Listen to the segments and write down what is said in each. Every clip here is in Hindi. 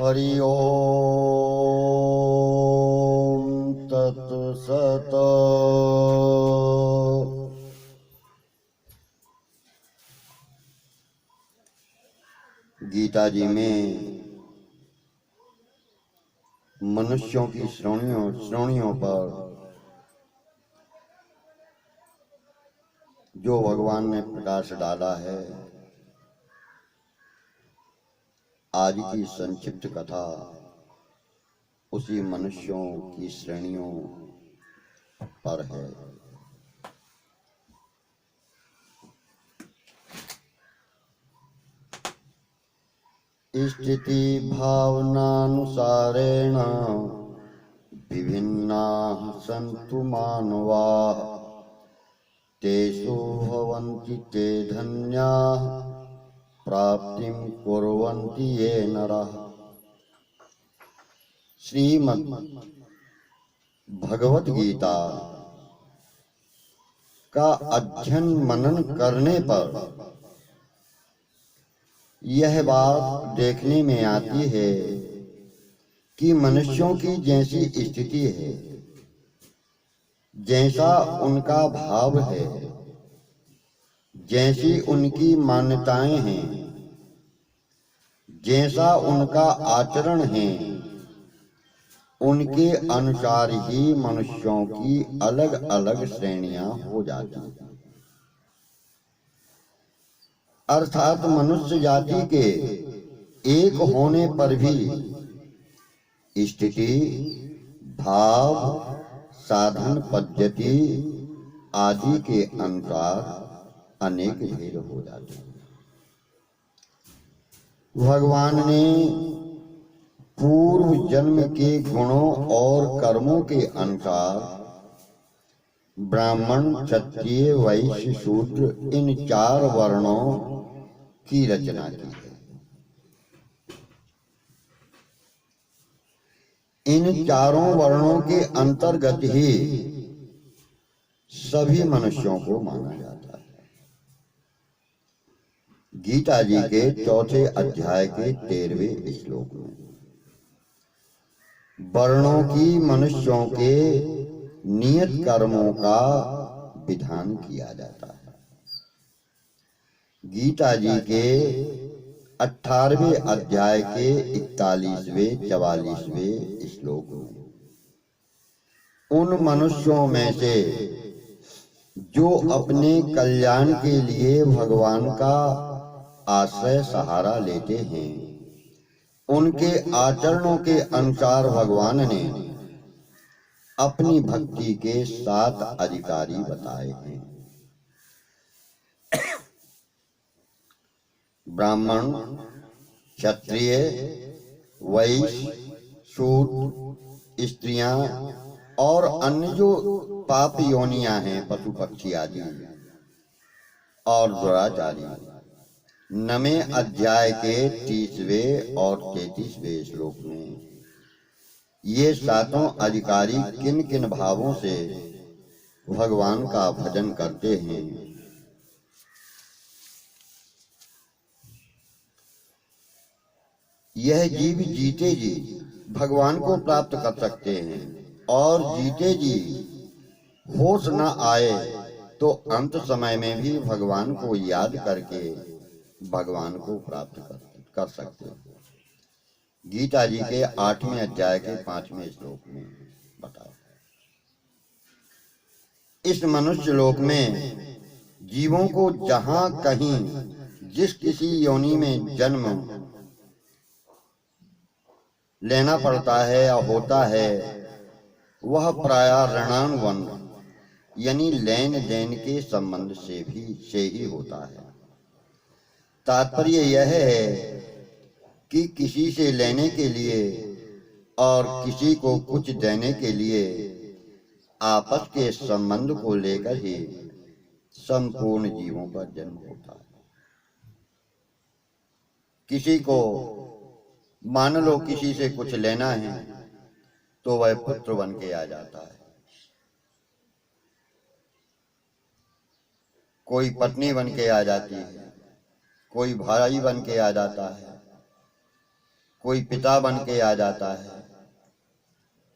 हरि ओम तत्सत। गीता जी में मनुष्यों की श्रेणियों पर जो भगवान ने प्रकाश डाला है, आज की संक्षिप्त कथा उसी मनुष्यों की श्रेणियों पर है। स्थिति भावनानुसारेण विभिन्नाः सन्तु मानवाः, तेषु भवन्ति ते धन्याः प्राप्तिं कुर्वन्ति ये नरः। श्रीमद् भगवत गीता का अध्ययन मनन करने पर यह बात देखने में आती है कि मनुष्यों की जैसी स्थिति है, जैसा उनका भाव है, जैसी उनकी मान्यताएं हैं, जैसा उनका आचरण है, उनके अनुसार ही मनुष्यों की अलग अलग श्रेणियां हो जाती हैं। अर्थात मनुष्य जाति के एक होने पर भी स्थिति, भाव, साधन पद्धति आदि के अनुसार अनेक भेद हो जाते हैं। भगवान ने पूर्व जन्म के गुणों और कर्मों के अनुसार ब्राह्मण, क्षत्रिय, वैश्य, शूद्र इन चार वर्णों की रचना की है। इन चारों वर्णों के अंतर्गत ही सभी मनुष्यों को माना जाता है। गीता जी के चौथे अध्याय के 13वें श्लोक में वर्णों की मनुष्यों के नियत कर्मों का विधान किया जाता है। गीता जी के 18वें अध्याय के 41वें 44वें श्लोक में उन मनुष्यों में से जो अपने कल्याण के लिए भगवान का आश्रय सहारा लेते हैं, उनके आचरणों के अनुसार भगवान ने अपनी भक्ति के 7 अधिकारी बताए हैं। ब्राह्मण, क्षत्रिय, वैश्य, शूद्र, स्त्रियां और अन्य जो पाप योनियां हैं, पशु पक्षी आदि और दुराचारी। 9वें अध्याय के 30वें और 33वें श्लोक में ये 7 अधिकारी किन किन भावों से भगवान का भजन करते हैं, यह जीव जीते जी भगवान को प्राप्त कर सकते हैं और जीते जी होश न आए तो अंत समय में भी भगवान को याद करके भगवान को प्राप्त कर सकते हैं। गीता जी के 8वें अध्याय के 5वें श्लोक में बताया। इस मनुष्य लोक में जीवों को जहां कहीं जिस किसी योनि में जन्म लेना पड़ता है या होता है, वह प्रायः ऋणानुबंध यानी लेन देन के संबंध से ही होता है। तात्पर्य यह है कि किसी से लेने के लिए और किसी को कुछ देने के लिए आपस के संबंध को लेकर ही संपूर्ण जीवों का जन्म होता है। किसी को मान लो किसी से कुछ लेना है तो वह पुत्र बन के आ जाता है, कोई पत्नी बन के आ जाती है, कोई भाई बन के आ जाता है, कोई पिता बन के आ जाता है।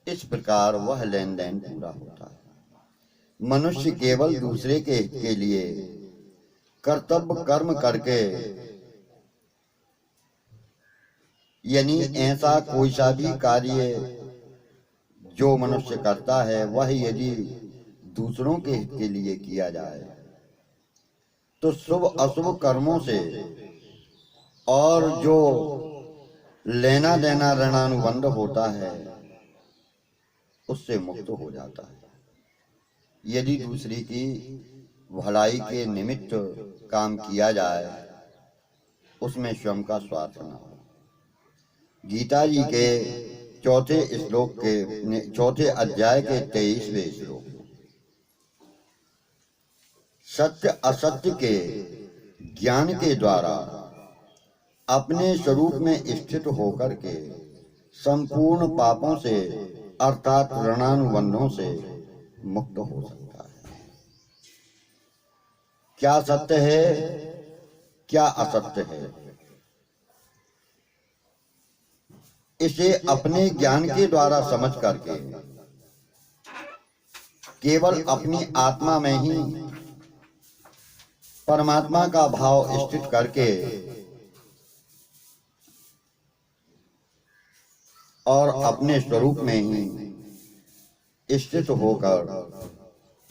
इस प्रकार वह लेन देन पूरा होता है। मनुष्य केवल दूसरे के हित के लिए कर्तव्य कर्म करके, यानी ऐसा कोई सा भी कार्य जो मनुष्य करता है वह यदि दूसरों के हित के लिए किया जाए तो शुभ अशुभ कर्मों से और जो लेना देना ऋणानुबंध होता है उससे मुक्त हो जाता है। यदि दूसरी की भलाई के निमित्त काम किया जाए उसमें स्वयं का स्वार्थ न हो। गीता जी के चौथे अध्याय के 23वें श्लोक, सत्य असत्य के ज्ञान के द्वारा अपने स्वरूप में स्थित होकर के संपूर्ण पापों से अर्थात ऋणानुबंधों से मुक्त हो सकता है। क्या सत्य है, क्या असत्य है, इसे अपने ज्ञान के द्वारा समझ करके केवल अपनी आत्मा में ही परमात्मा का भाव स्थित करके और अपने स्वरूप में ही स्थित होकर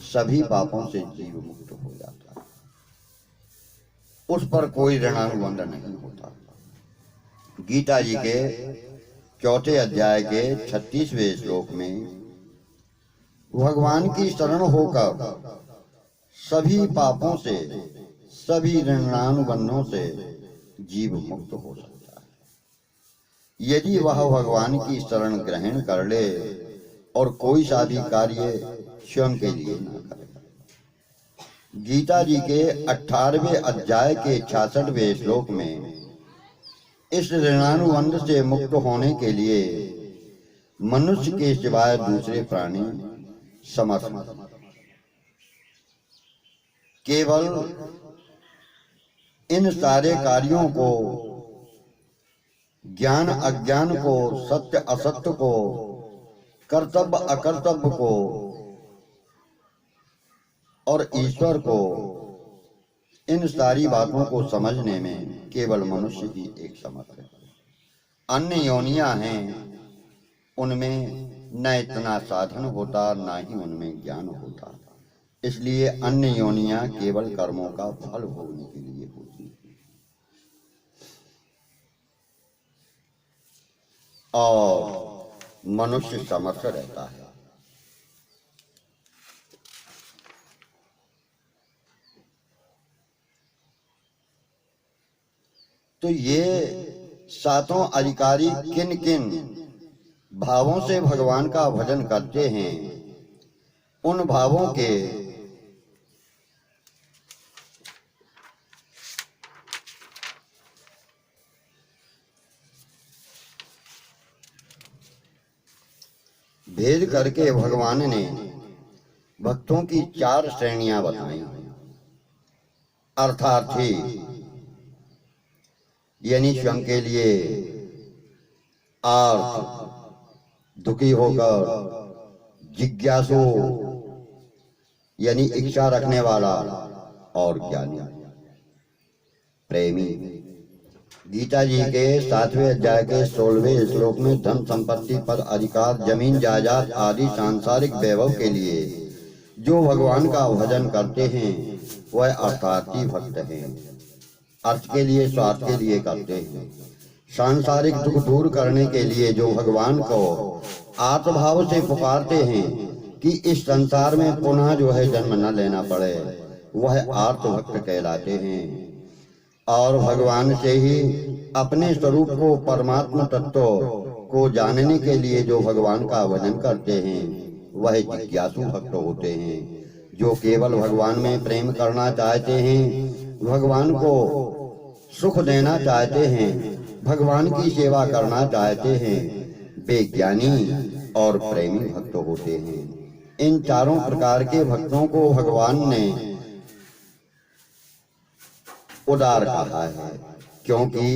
सभी पापों से जीव मुक्त हो जाता है। उस पर कोई ऋणानुबंध नहीं होता। गीता जी के चौथे अध्याय के 36वें श्लोक में भगवान की शरण होकर सभी पापों से, सभी ऋणानुबंधों से जीव मुक्त हो सकता है यदि वह भगवान की शरण ग्रहण कर ले और कोई सा भी कार्य स्वयं के लिए न करे। गीता जी के 18वें अध्याय के 66वें श्लोक में इस ऋणानुबंध से मुक्त होने के लिए मनुष्य के सिवाय दूसरे प्राणी समर्थ नहीं। केवल इन सारे कार्यों को, ज्ञान अज्ञान को, सत्य असत्य को, कर्तव्य अकर्तव्य को और ईश्वर को, इन सारी बातों को समझने में केवल मनुष्य ही एक समर्थ है। अन्य योनियां हैं, उनमें न इतना साधन होता, न ही उनमें ज्ञान होता। इसलिए अन्य योनियां केवल कर्मों का फल भोगने के लिए होती हैं और मनुष्य समर्थ रहता है। तो ये सातों अधिकारी किन किन भावों से भगवान का भजन करते हैं, उन भावों के भेद करके भगवान ने भक्तों की 4 श्रेणियां बताई। अर्थार्थी यानी स्वयं के लिए आर्थ, दुखी होकर, जिज्ञासु यानी इच्छा रखने वाला, और ज्ञानी, प्रेमी। गीता जी के 7वें अध्याय के 16वें श्लोक में धन संपत्ति पद अधिकार जमीन जायदाद आदि सांसारिक वैभव के लिए जो भगवान का भजन करते हैं वह अर्थार्थी भक्त हैं। अर्थ के लिए, स्वार्थ के लिए करते हैं। सांसारिक दुख दूर करने के लिए जो भगवान को आत्मभाव से पुकारते हैं कि इस संसार में पुनः जो है जन्म न लेना पड़े, वह आर्त भक्त कहलाते हैं। और भगवान से ही अपने स्वरूप को, परमात्मा तत्व को जानने के लिए जो भगवान का भजन करते हैं वह जिज्ञासु भक्त होते हैं, जो केवल भगवान में प्रेम करना चाहते हैं, भगवान को सुख देना चाहते हैं, भगवान की सेवा करना चाहते हैं। वे ज्ञानी और प्रेमी भक्त होते हैं। इन चारों प्रकार के भक्तों को भगवान ने उदार कहा है, क्योंकि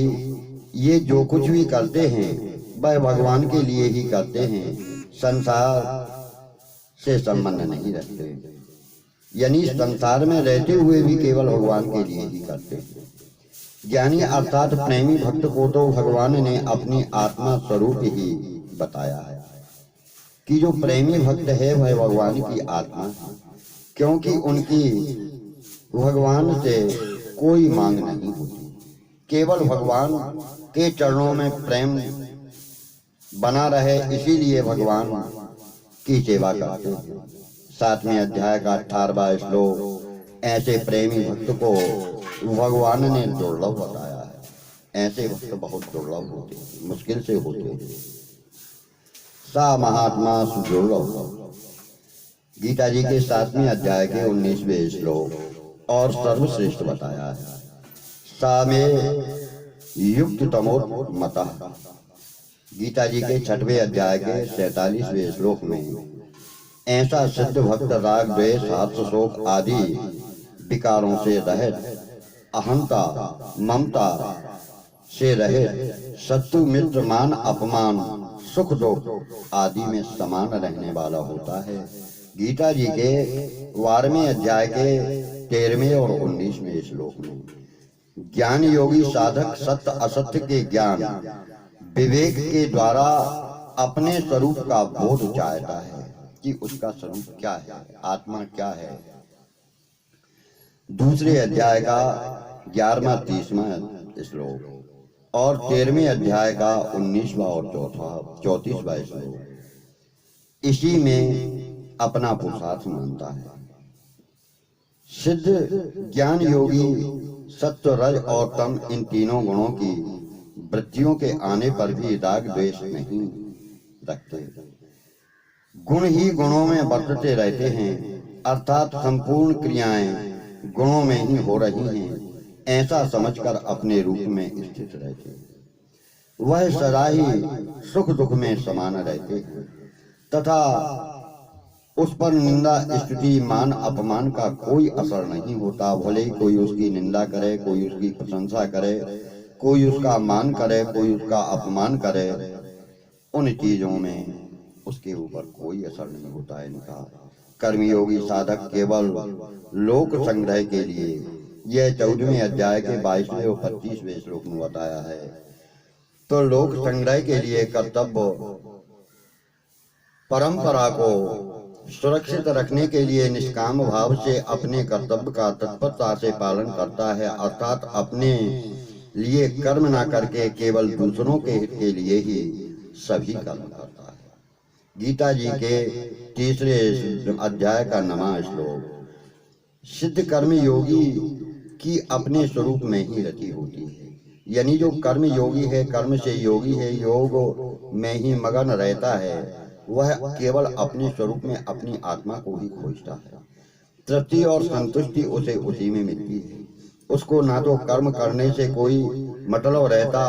ये जो कुछ भी करते हैं वह भगवान के लिए ही करते हैं, संसार से संबंध नहीं रखते। यानी संसार में रहते हुए भी केवल भगवान के लिए ही करते हैं। ज्ञानी अर्थात प्रेमी भक्त को तो भगवान ने अपनी आत्मा स्वरूप ही बताया है कि जो प्रेमी भक्त है वह भगवान की आत्मा है, क्योंकि उनकी भगवान से कोई मांग नहीं होती, केवल भगवान के चरणों में प्रेम बना रहे, इसीलिए भगवान की सेवा करते हैं। 7वें अध्याय का 18वां श्लोक ऐसे प्रेमी भक्त को भगवान ने दुर्लभ बताया है। ऐसे भक्त बहुत दुर्लभ होते हैं, मुश्किल से होते हैं। सा महात्मा सुदुर्लभ। गीता जी के 7वें अध्याय के 19वें श्लोक और सर्वश्रेष्ठ बताया है। सा में युक्त तमोत मतः। गीता जी के 6वें अध्याय के 47वें श्लोक में ऐसा सिद्ध भक्त राग द्वेष हर्ष शोक आदि विकारों से रहित, अहंता ममता से रहित, शत्रु मित्र मान अपमान सुख दुख आदि में समान रहने वाला होता है। गीता जी के 12वें अध्याय के 13वें और 19वें श्लोक में ज्ञान योगी साधक सत्य असत्य के ज्ञान विवेक के द्वारा अपने स्वरूप का बोध चाहता है कि उसका स्वरूप क्या है, आत्मा क्या है। दूसरे अध्याय का 11वां 30वां श्लोक और 13वें अध्याय का 19वां और 34वां श्लोक इसी में अपना पुरुषार्थ मानता है। सिद्ध ज्ञान योगी सत्व रज और तम इन तीनों गुणों की वृत्तियों के आने पर भी राग द्वेष नहीं रखते, गुण ही गुणों में बरतते रहते हैं, अर्थात संपूर्ण क्रियाएं गुणों में ही हो रही हैं, ऐसा समझकर अपने रूप में स्थित रहते हैं। वह सदा ही सुख दुख में समान रहते हैं तथा उस पर निंदा स्तुति मान अपमान का कोई असर नहीं होता। भले ही कोई उसकी निंदा करे, कोई उसकी प्रशंसा करे, कोई उसका मान करे, कोई उसका अपमान करे, उन चीजों में उसके ऊपर कोई असर नहीं होता है इनका। कर्मयोगी साधक केवल लोक संग्रह के लिए, यह 14वें अध्याय के 22वें और 25वें श्लोक में बताया है। तो लोक संग्रह के लिए कर्तव्य परंपरा को सुरक्षित रखने के लिए निष्काम भाव से अपने कर्तव्य का तत्परता से पालन करता है, अर्थात अपने लिए कर्म ना करके केवल दूसरों के हित के लिए ही सभी कर्म करता है। गीता जी के 3 अध्याय का 9वां श्लोक सिद्ध कर्म योगी की अपने स्वरूप में ही रति होती है। यानी जो कर्म योगी है, कर्म से योगी है, योग में ही मगन रहता है, वह केवल अपने स्वरूप में अपनी आत्मा को ही खोजता है। तृप्ति और संतुष्टि उसे उसी में मिलती है। उसको ना तो कर्म करने से कोई मतलब रहता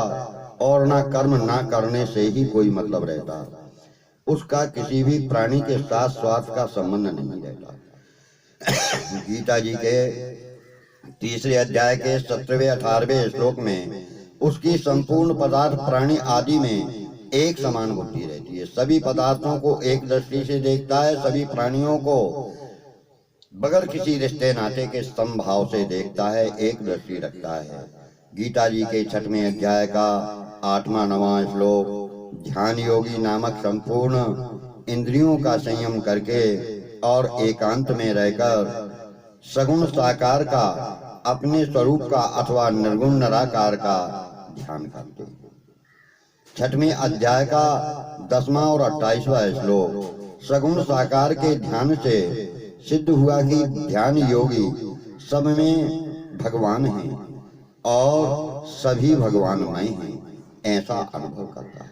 और ना कर्म ना करने से ही कोई मतलब रहता। उसका किसी भी प्राणी के साथ स्वार्थ का संबंध नहीं रहता। गीता जी के 3 अध्याय के 17वें 18वें श्लोक में उसकी संपूर्ण पदार्थ प्राणी आदि में एक समान बुद्धि रहती है। सभी पदार्थों को एक दृष्टि से देखता है, सभी प्राणियों को बगैर किसी रिश्ते नाते के समभाव से देखता है, एक दृष्टि रखता है। गीता जी के 6वें अध्याय का 8वां 9वां श्लोक ध्यान योगी नामक संपूर्ण इंद्रियों का संयम करके और एकांत में रहकर सगुण साकार का, अपने स्वरूप का अथवा निर्गुण निराकार का ध्यान करते हैं। 6वें अध्याय का 10वां और 28वां श्लोक सगुण साकार के ध्यान से सिद्ध हुआ कि ध्यान योगी सब में भगवान है और सभी भगवानमय हैं, ऐसा अनुभव करता है।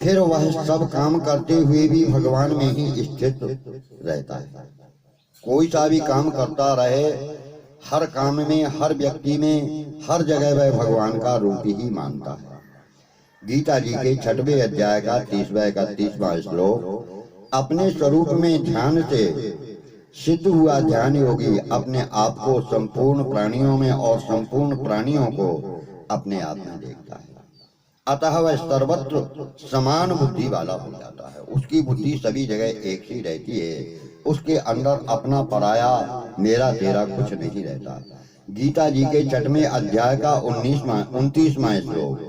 फिर वह सब काम करते हुए भी भगवान में ही स्थित रहता है। कोई सा भी काम करता रहे, हर काम में, हर व्यक्ति में, हर जगह वह भगवान का रूप ही मानता है। गीता जी के 6वें अध्याय का 30वां 31वां श्लोक अपने स्वरूप में ध्यान से सिद्ध हुआ ध्यान योगी अपने आप को संपूर्ण प्राणियों में और संपूर्ण प्राणियों को अपने आप में देखता है। अतः वह सर्वत्र समान बुद्धि वाला हो जाता है। उसकी बुद्धि सभी जगह एक ही रहती है। उसके अंदर अपना पराया मेरा तेरा कुछ नहीं रहता। गीता जी के 6वें अध्याय का 29वां श्लोक,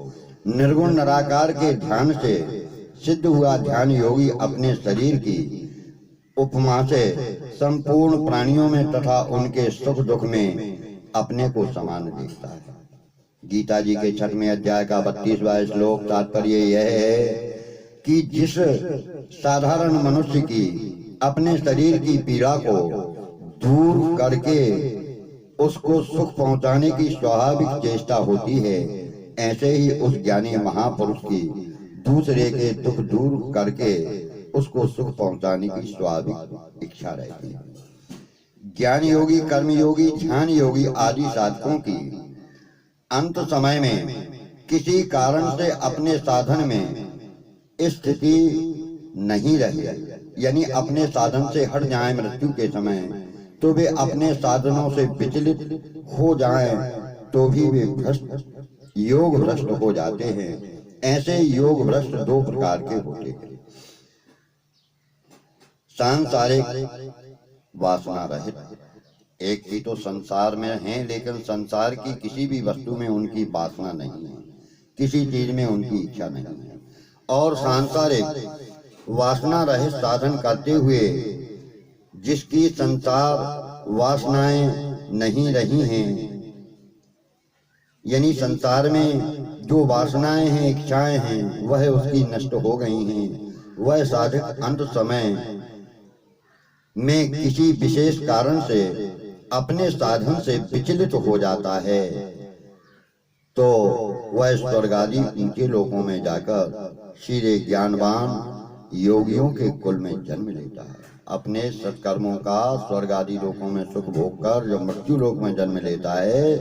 निर्गुण निराकार के ध्यान से सिद्ध हुआ ध्यान योगी अपने शरीर की उपमा से संपूर्ण प्राणियों में तथा उनके सुख दुख में अपने को समान देखता है। गीता जी के 6वें अध्याय का 32वां श्लोक तात्पर्य यह है कि जिस साधारण मनुष्य की अपने शरीर की पीड़ा को दूर करके उसको सुख पहुंचाने की स्वाभाविक चेष्टा होती है, ऐसे ही उस ज्ञानी महापुरुष की दूसरे के दुख दूर करके उसको सुख पहुंचाने की स्वाभाविक इच्छा रहती है। ज्ञान योगी, कर्म योगी, ध्यान योगी आदि साधकों की अंत समय में किसी कारण से अपने साधन में स्थिति नहीं रही, यानी अपने साधन से हट जाए मृत्यु के समय, तो वे अपने साधनों से विचलित हो जाएं तो भी वे भ्रष्ट योग भ्रष्ट हो जाते हैं। ऐसे योग भ्रष्ट दो प्रकार के होते हैं, सांसारिक वासना रहित। एक ही तो संसार में हैं, लेकिन संसार की किसी भी वस्तु में उनकी वासना नहीं है, किसी चीज में उनकी इच्छा नहीं है। और सांसारिक वासना रहित साधन करते हुए जिसकी संसार वासनाएं नहीं रही हैं, यानी संसार में जो वासनाएं हैं, इच्छाएं हैं, वह उसकी नष्ट हो गई हैं, वह साधक अंत समय में किसी विशेष कारण से अपने साधन से विचलित हो जाता है, तो वह स्वर्ग आदि ऊंचे लोकों में जाकर सीधे ज्ञानवान योगियों के कुल में जन्म लेता है। अपने सत्कर्मों का स्वर्ग आदि लोकों में सुख भोग कर जब मृत्यु लोक में जन्म लेता है,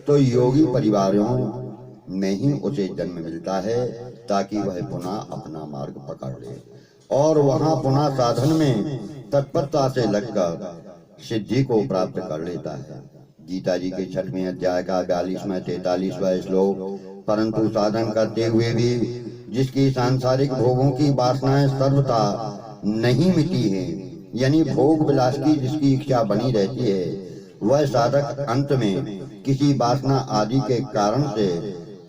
तो योगी परिवारों में ही उसे जन्म मिलता है, ताकि वह पुनः अपना मार्ग पकड़ ले और वहां पुनः साधन में तत्परता से लगकर सिद्धि को प्राप्त कर लेता है। गीता जी के 6वें अध्याय का 42वां 43वां श्लोक, परंतु साधन करते हुए भी जिसकी सांसारिक भोगों की वासनाएं सर्वथा नहीं मिटी है, यानी भोग विलास की जिसकी इच्छा बनी रहती है, वह साधक अंत में किसी वासना आदि के कारण से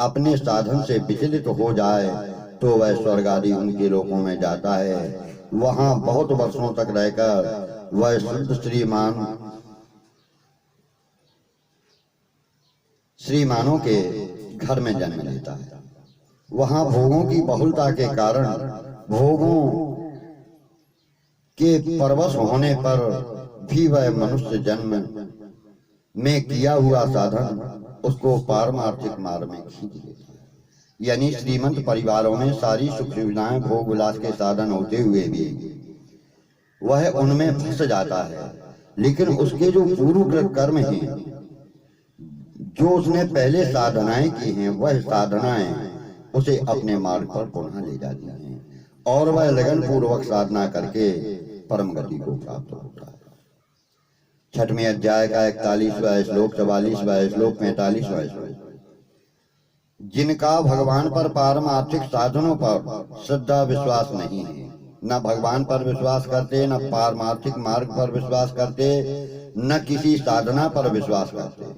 अपने साधन से विचलित हो जाए, तो वह स्वर्ग आदि उनके लोकों में जाता है। वहां बहुत वर्षों तक रहकर वह शुद्ध श्रीमानों के घर में जन्म लेता है। वहां भोगों की बहुलता के कारण भोगों के परवश होने पर भी वह मनुष्य जन्म में किया हुआ साधन उसको पारमार्थिक मार्ग में खींच लेता है। यानी श्रीमंत परिवारों में सारी सुख सुविधाएं भोग विलास के साधन होते हुए भी वह उनमें फंस जाता है, लेकिन उसके जो पूर्वकृत कर्म हैं, जो उसने पहले साधनाएं की हैं, वह साधनाएं उसे अपने मार्ग पर पुनः ले जाती हैं और वह लगन पूर्वक साधना करके परम गति को प्राप्त होता है। 6वें अध्याय का 41वां श्लोक, 44वां श्लोक, 45वां श्लोक, जिनका भगवान पर पारमार्थिक साधनों पर श्रद्धा विश्वास नहीं है, न भगवान पर विश्वास करते, न पारमार्थिक मार्ग पर विश्वास करते, न किसी साधना पर विश्वास करते,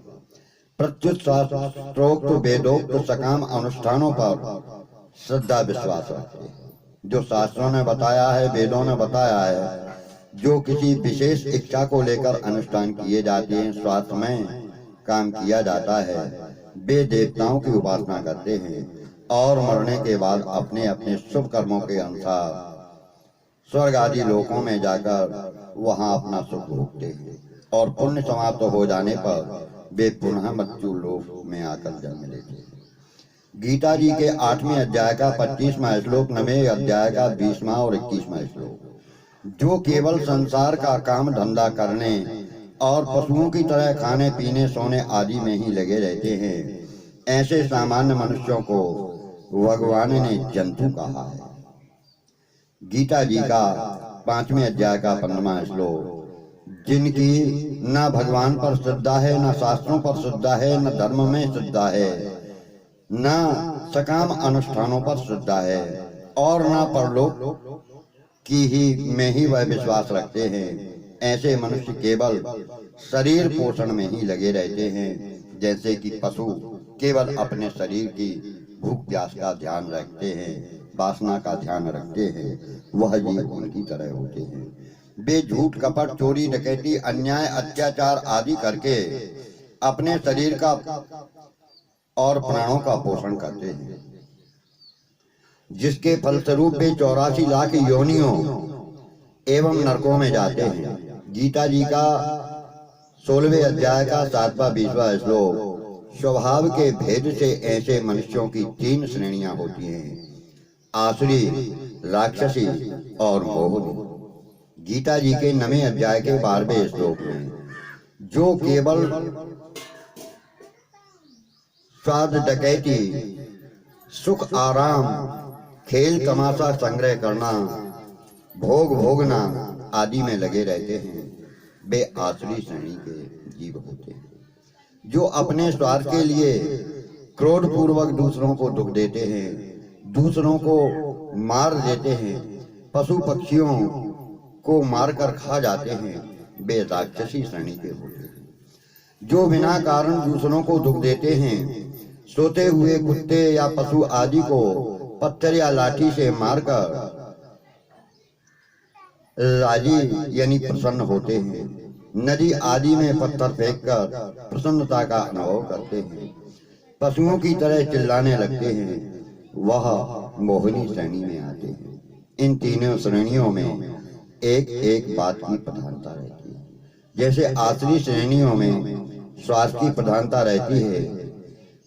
प्रत्युत शास्त्रोक्त वेदोक्त सकाम अनुष्ठानों पर श्रद्धा विश्वास रखते, जो शास्त्रों ने बताया है, वेदों ने बताया है, जो किसी विशेष इच्छा को लेकर अनुष्ठान किए जाते हैं, स्वार्थ में काम किया जाता है, वे देवताओं की उपासना करते हैं और मरने के बाद अपने अपने शुभ कर्मों के अनुसार स्वर्ग आदि लोकों में जाकर वहां अपना सुख भोगते हैं और पुण्य समाप्त हो जाने पर वे पुनः मृत्यु लोक में आकर जन्म लेते हैं। गीता जी के 8वें अध्याय का 25वां श्लोक, 9वें अध्याय का 20वां और 21वां श्लोक, जो केवल संसार का काम धंधा करने और पशुओं की तरह खाने पीने सोने आदि में ही लगे रहते हैं, ऐसे सामान्य मनुष्यों को भगवान ने जंतु कहा है। गीता जी का 5वें अध्याय का 15वां श्लोक, जिनकी न भगवान पर श्रद्धा है, न शास्त्रों पर श्रद्धा है, न धर्म में श्रद्धा है, न सकाम अनुष्ठानों पर श्रद्धा है और न परलोक की ही में ही वह विश्वास रखते हैं। ऐसे मनुष्य केवल शरीर पोषण में ही लगे रहते हैं, जैसे कि पशु केवल अपने शरीर की भूख प्यास का ध्यान रखते हैं, वासना का ध्यान रखते हैं, वह जीव उनकी तरह होते हैं। वे झूठ कपट चोरी डकैती अन्याय अत्याचार आदि करके अपने शरीर का और प्राणों का पोषण करते हैं, जिसके फलस्वरूप वे 84 लाख योनियों एवं नरकों में जाते हैं। गीता जी का 16वें अध्याय का 7वां 20वां श्लोक। स्वभाव के भेद से ऐसे मनुष्यों की 3 श्रेणियां होती हैं, आसुरी, राक्षसी और मोहनी। गीता जी के 9वें अध्याय के 12वें श्लोक में, जो केवल स्वाद डकैती सुख आराम खेल तमाशा संग्रह करना भोग भोगना आदि में लगे रहते हैं, वे आसुरी श्रेणी के जीव होते हैं, जो अपने स्वार्थ के लिए क्रोध पूर्वक दूसरों को दुख देते हैं, दूसरों को मार देते हैं, पशु पक्षियों को मारकर खा जाते हैं, वे राक्षसी श्रेणी के होते हैं, जो बिना कारण दूसरों को दुख देते हैं, सोते हुए कुत्ते या पशु आदि को पत्थर या लाठी से मारकर राजी यानी प्रसन्न होते हैं, नदी आदि में पत्थर फेंककर प्रसन्नता का अनुभव करते हैं, पशुओं की तरह चिल्लाने लगते हैं, वह मोहिनी श्रेणी में आते हैं। इन तीनों श्रेणियों में एक एक बात की प्रधानता रहती है। जैसे आसुरी श्रेणियों में स्वार्थ की प्रधानता रहती है,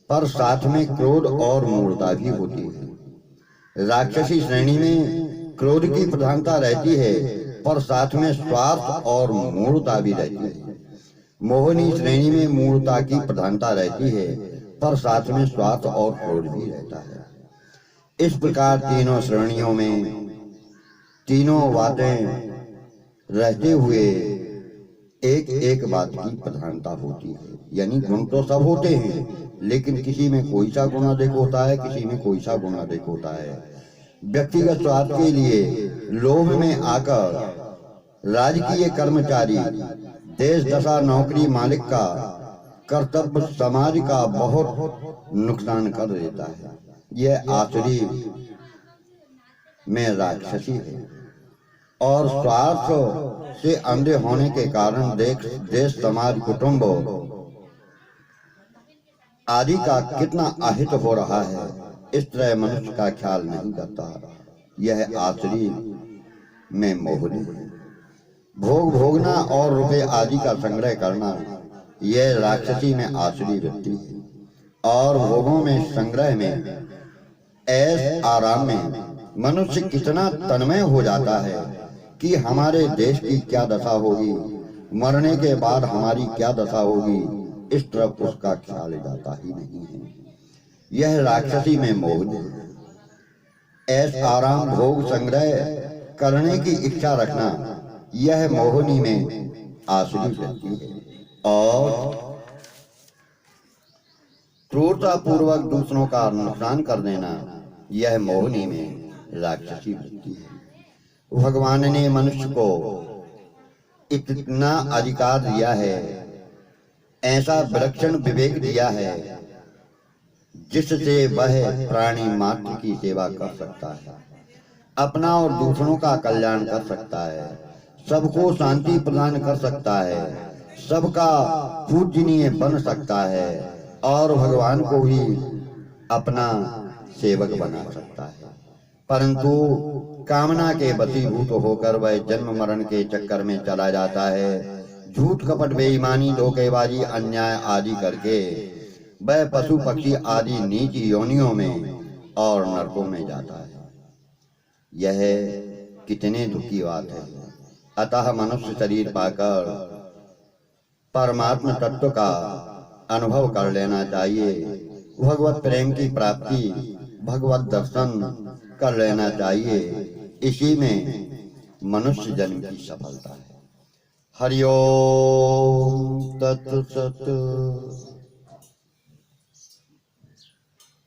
पर साथ में क्रोध और मूढ़ता भी होती है। राक्षसी श्रेणी में क्रोध की प्रधानता रहती है, पर साथ में स्वार्थ और मूढ़ता भी रहती है। मोहिनी श्रेणी में मूढ़ता की प्रधानता रहती है, पर साथ में स्वार्थ और क्रोध भी रहता है। इस प्रकार तीनों श्रेणियों में तीनों बातें रहते हुए एक एक बात की प्रधानता होती है। यानी गुण तो सब होते हैं, लेकिन किसी में कोई सा गुण अधिक होता है, किसी में कोई सा गुण अधिक होता है। व्यक्तिगत स्वार्थ के लिए लोभ में आकर राजकीय कर्मचारी देश दशा नौकरी मालिक का कर्तव्य समाज का बहुत नुकसान कर देता है। यह आसुरी में राक्षसी है और स्वार्थ से अंधे होने के कारण देश समाज कुटुंब आदि का कितना अहित हो रहा है, इस तरह मनुष्य का ख्याल नहीं करता। यह आसुरी में मोहिनी है। भोग भोगना और रुपए आदि का संग्रह करना, यह राक्षसी में आसुरी वृत्ति है। और भोगों में संग्रह में ऐश आराम में मनुष्य कितना तन्मय हो जाता है कि हमारे देश की क्या दशा होगी, मरने के बाद हमारी क्या दशा होगी, इस तरफ उसका ख्याल जाता ही नहीं है। यह राक्षसी में मोह है। ऐश आराम भोग संग्रह करने की इच्छा रखना, यह मोहिनी में आसुरी वृत्ति है। और क्रूरता पूर्वक दूसरों का नुकसान कर देना, यह मोहिनी में राक्षसी वृत्ति है। भगवान ने मनुष्य को इतना अधिकार दिया है, ऐसा विलक्षण विवेक दिया है, जिससे वह प्राणी मात्र की सेवा कर सकता है, अपना और दूसरों का कल्याण कर सकता है, सबको शांति प्रदान कर सकता है, सबका पूजनीय बन सकता है और भगवान को भी अपना सेवक बना सकता है। परंतु कामना के वशीभूत होकर वह जन्म मरण के चक्कर में चला जाता है। झूठ कपट बेईमानी धोखेबाजी अन्याय आदि करके वह पशु पक्षी आदि नीच योनियों में और नरकों में जाता है। यह कितने दुख की बात है। अतः मनुष्य शरीर पाकर परमात्मा तत्व का अनुभव कर लेना चाहिए, भगवत प्रेम की प्राप्ति भगवत दर्शन कर लेना चाहिए। इसी में मनुष्य जन्म की सफलता है। हरि ओम तत्सत।